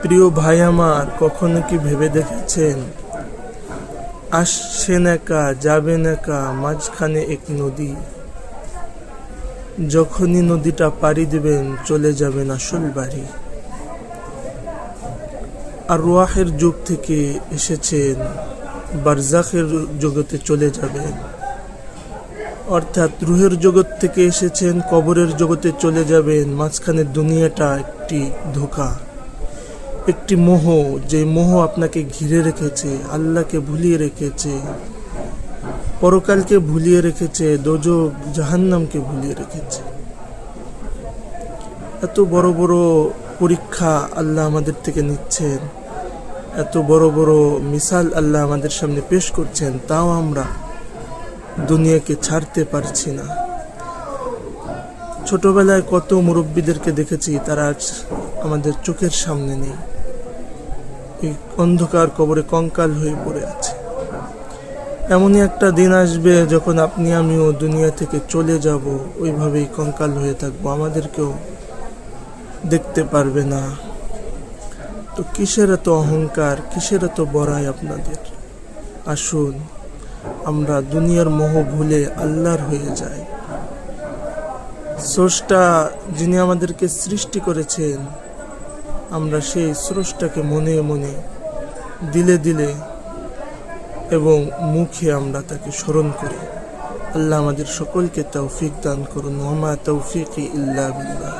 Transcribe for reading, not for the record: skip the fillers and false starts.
প্রিয় ভাই আমার, কখনো কি ভেবে দেখেছেন আসছেন একা যাবেন একা, মাঝখানে এক নদী, যখনই নদীটা পাড়ি দিবেন চলে যাবেন আসল বাড়ি। আর রুহের যুগ থেকে এসেছেন, বারজাখের জগতে চলে যাবেন, অর্থাৎ রুহের জগৎ থেকে এসেছেন, কবরের জগতে চলে যাবেন। মাঝখানে দুনিয়াটা একটি ধোঁকা, একটি মোহ, যে মোহ আপনাকে ঘিরে রেখেছে, আল্লাহকে ভুলিয়ে রেখেছে, পরকালকে ভুলিয়ে রেখেছে, দোজখ জাহান্নামকে ভুলিয়ে রেখেছে। এত বড় বড় পরীক্ষা আল্লাহ আমাদের থেকে নিচ্ছেন, এত বড় বড় মিসাল আল্লাহ আমাদের সামনে পেশ করছেন, তাও আমরা দুনিয়াকে ছাড়তে পারছি না। ছোটবেলায় কত মুরব্বীদেরকে দেখেছি, তারা আজ আমাদের চোখের সামনে নেই, এই অন্ধকার কবরে কঙ্কাল হয়ে পড়ে আছে। এমনই একটা দিন আসবে যখন আপনি আমিও দুনিয়া থেকে চলে যাব, ওইভাবেই কঙ্কাল হয়ে থাকবো, আমাদেরকেও দেখতে পারবে না। তো কিসের এত অহংকার, কিসের এত বড়াই আপনাদের? আসুন আমরা দুনিয়ার মোহ ভুলে আল্লাহর হয়ে যাই। স্রষ্টা যিনি আমাদেরকে সৃষ্টি করেছেন, আমরা সেই স্রষ্টাকে মনে মনে, দিলে দিলে এবং মুখে আমরা তাকে স্মরণ করি। আল্লাহ আমাদের সকলকে তৌফিক দান করুন। ওয়া মা তৌফিকি ইল্লা বিল্লাহ।